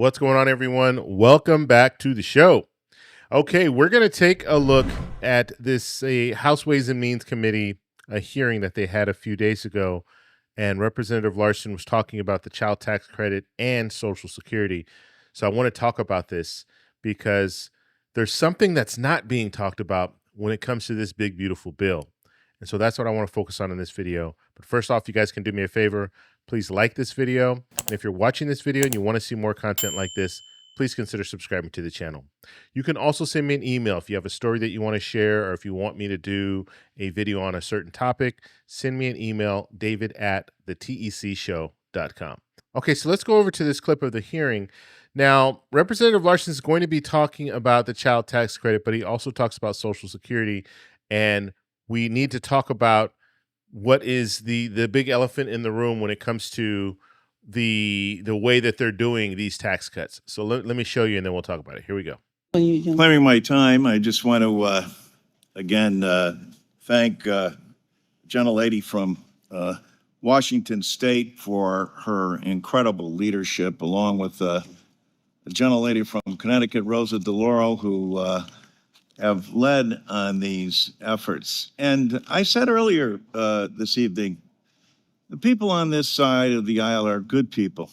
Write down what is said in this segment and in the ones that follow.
What's going on, everyone? Welcome back to the show. Okay, we're going to take a look at this House Ways and Means Committee hearing that they had a few days ago, and Representative Larson was talking about the child tax credit and Social Security. So I want to talk about this because there's something that's not being talked about when it comes to this big, beautiful bill. And so that's what I want to focus on in this video. But first off, you guys can do me a favor. Please like this video. And if you're watching this video and you want to see more content like this, please consider subscribing to the channel. You can also send me an email if you have a story that you want to share, or if you want me to do a video on a certain topic. Send me an email, david@thetecshow.com. Okay, so let's go over to this clip of the hearing. Now, Representative Larson is going to be talking about the child tax credit, but he also talks about Social Security, and we need to talk about what is the big elephant in the room when it comes to the way that they're doing these tax cuts. So let me show you, and then we'll talk about it. Here we go. Clearing my time, I just want to again thank gentlelady from Washington State for her incredible leadership, along with the gentlelady from Connecticut, Rosa DeLauro, who have led on these efforts. And I said earlier this evening, the people on this side of the aisle are good people.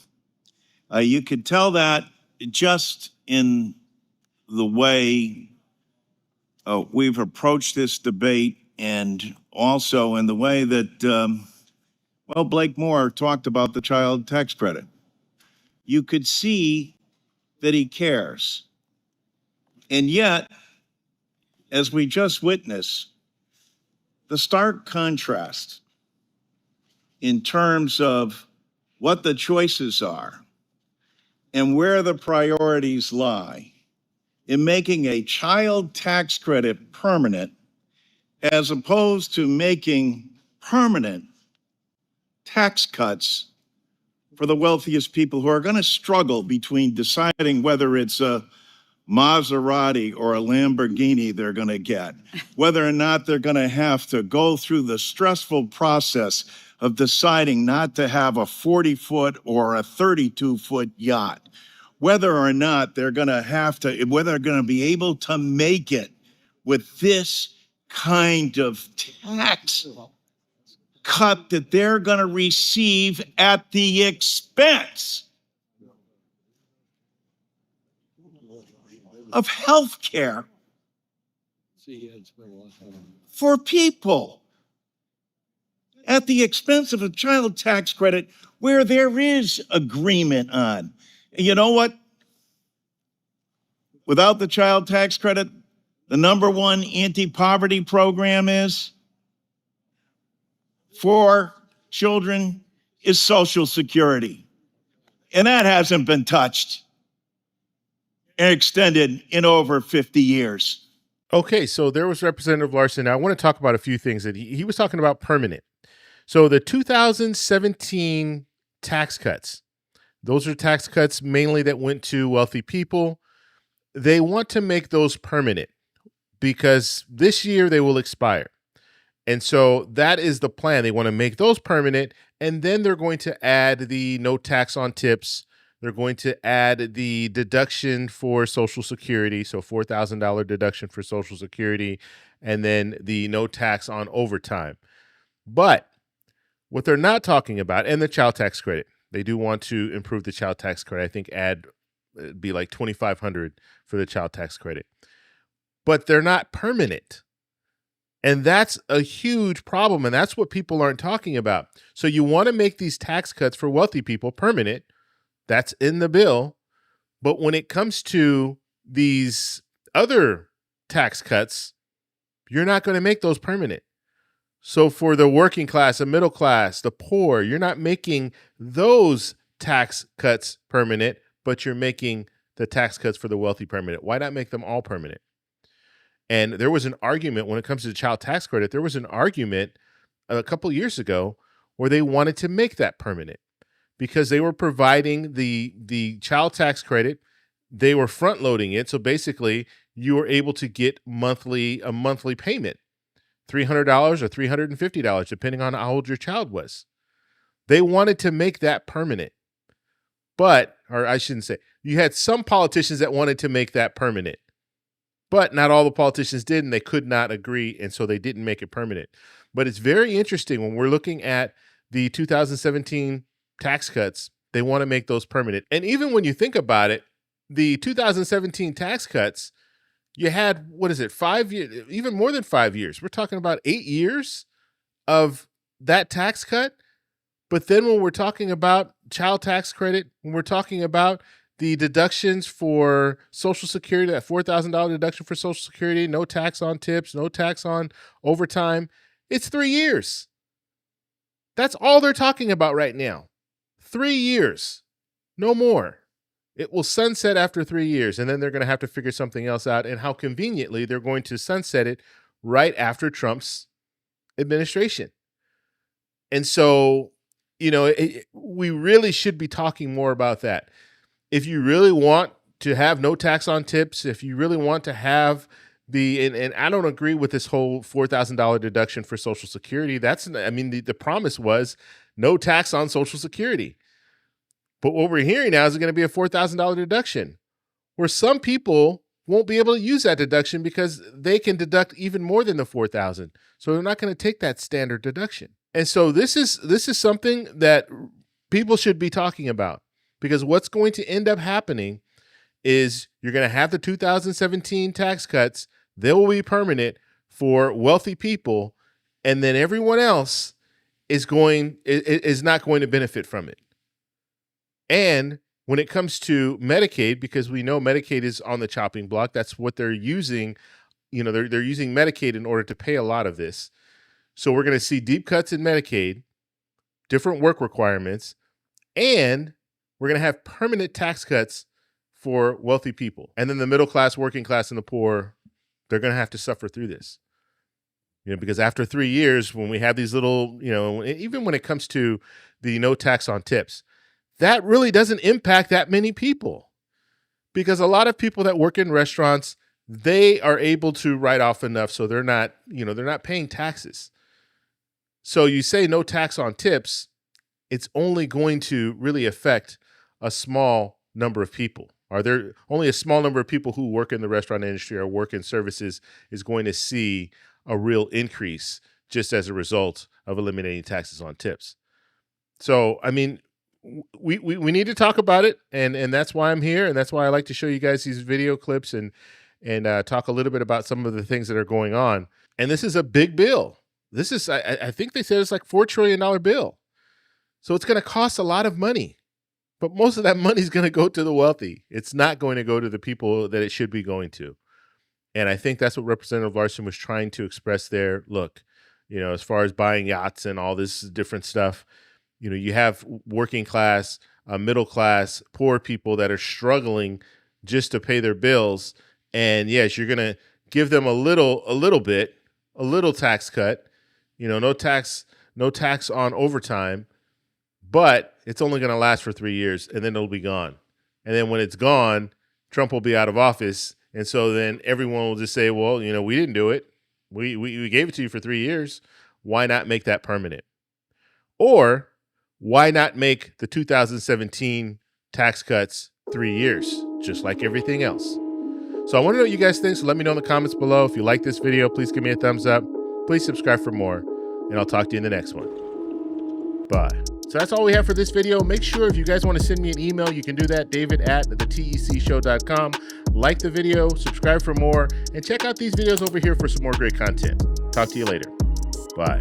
You could tell that just in the way we've approached this debate, and also in the way that, well, Blake Moore talked about the child tax credit. You could see that he cares. And yet, as we just witnessed, the stark contrast in terms of what the choices are and where the priorities lie in making a child tax credit permanent, as opposed to making permanent tax cuts for the wealthiest people who are going to struggle between deciding whether it's a Maserati or a Lamborghini they're going to get, whether or not they're going to have to go through the stressful process of deciding not to have a 40-foot or a 32-foot yacht, whether or not they're going to have to, whether they're going to be able to make it with this kind of tax cut that they're going to receive at the expense of health care for people, at the expense of a child tax credit where there is agreement on. You know what? Without the child tax credit, the #1 anti-poverty program is for children is Social Security. And that hasn't been touched and extended in over 50 years. Okay, so there was Representative Larson. Now, I want to talk about a few things that he was talking about permanent. So the 2017 tax cuts, those are tax cuts mainly that went to wealthy people. They want to make those permanent because this year they will expire. And so that is the plan. They want to make those permanent, and then they're going to add the no tax on tips. They're going to add the deduction for Social Security, so $4,000 deduction for Social Security, and then the no tax on overtime. But what they're not talking about, and the child tax credit, they do want to improve the child tax credit. I think it'd be like $2,500 for the child tax credit. But they're not permanent. And that's a huge problem, and that's what people aren't talking about. So you want to make these tax cuts for wealthy people permanent. That's in the bill. But when it comes to these other tax cuts, you're not going to make those permanent. So for the working class, the middle class, the poor, you're not making those tax cuts permanent, but you're making the tax cuts for the wealthy permanent. Why not make them all permanent? And there was an argument when it comes to the child tax credit. There was an argument a couple years ago where they wanted to make that permanent because they were providing the child tax credit. They were front loading it. So basically you were able to get a monthly payment, $300 or $350, depending on how old your child was. They wanted to make that permanent. But or I shouldn't say, you had some politicians that wanted to make that permanent, but not all the politicians did, and they could not agree, and so they didn't make it permanent. But it's very interesting when we're looking at the 2017 tax cuts, they want to make those permanent. And even when you think about it, the 2017 tax cuts, you had, 5 years, even more than 5 years. We're talking about 8 years of that tax cut. But then when we're talking about child tax credit, when we're talking about the deductions for Social Security, that $4,000 deduction for Social Security, no tax on tips, no tax on overtime, it's 3 years. That's all they're talking about right now. 3 years, no more. It will sunset after 3 years, and then they're going to have to figure something else out, and how conveniently they're going to sunset it right after Trump's administration. And so, we really should be talking more about that. If you really want to have no tax on tips, if you really want to have and I don't agree with this whole $4,000 deduction for Social Security. The promise was no tax on Social Security. But what we're hearing now is going to be a $4,000 deduction, where some people won't be able to use that deduction because they can deduct even more than the $4,000. So they're not going to take that standard deduction. And so this is something that people should be talking about, because what's going to end up happening is you're going to have the 2017 tax cuts. They will be permanent for wealthy people, and then everyone else is not going to benefit from it. And when it comes to Medicaid, because we know Medicaid is on the chopping block, that's what they're using. They're using Medicaid in order to pay a lot of this. So we're going to see deep cuts in Medicaid, different work requirements, and we're going to have permanent tax cuts for wealthy people. And then the middle class, working class, and the poor, they're going to have to suffer through this. Because after 3 years, when we have these little, even when it comes to the no tax on tips, that really doesn't impact that many people, because a lot of people that work in restaurants, they are able to write off enough so they're not paying taxes. So you say no tax on tips, it's only going to really affect a small number of people. Are there only a small number of people who work in the restaurant industry or work in services is going to see a real increase just as a result of eliminating taxes on tips? So, we need to talk about it, and that's why I'm here, and that's why I like to show you guys these video clips and talk a little bit about some of the things that are going on. And this is a big bill. This is, I think they said it's like $4 trillion bill. So it's going to cost a lot of money, but most of that money is going to go to the wealthy. It's not going to go to the people that it should be going to. And I think that's what Representative Larson was trying to express there. Look, as far as buying yachts and all this different stuff, you have working class, middle class, poor people that are struggling just to pay their bills. And yes, you're going to give them a little tax cut, no tax on overtime, but it's only going to last for 3 years, and then it'll be gone. And then when it's gone, Trump will be out of office. And so then everyone will just say, well, we didn't do it. We gave it to you for 3 years. Why not make that permanent? Or why not make the 2017 tax cuts 3 years, just like everything else? So I want to know what you guys think, so let me know in the comments below. If you like this video, please give me a thumbs up. Please subscribe for more, and I'll talk to you in the next one. Bye. So that's all we have for this video. Make sure if you guys want to send me an email, you can do that, david@thetecshow.com. Like the video, subscribe for more, and check out these videos over here for some more great content. Talk to you later. Bye.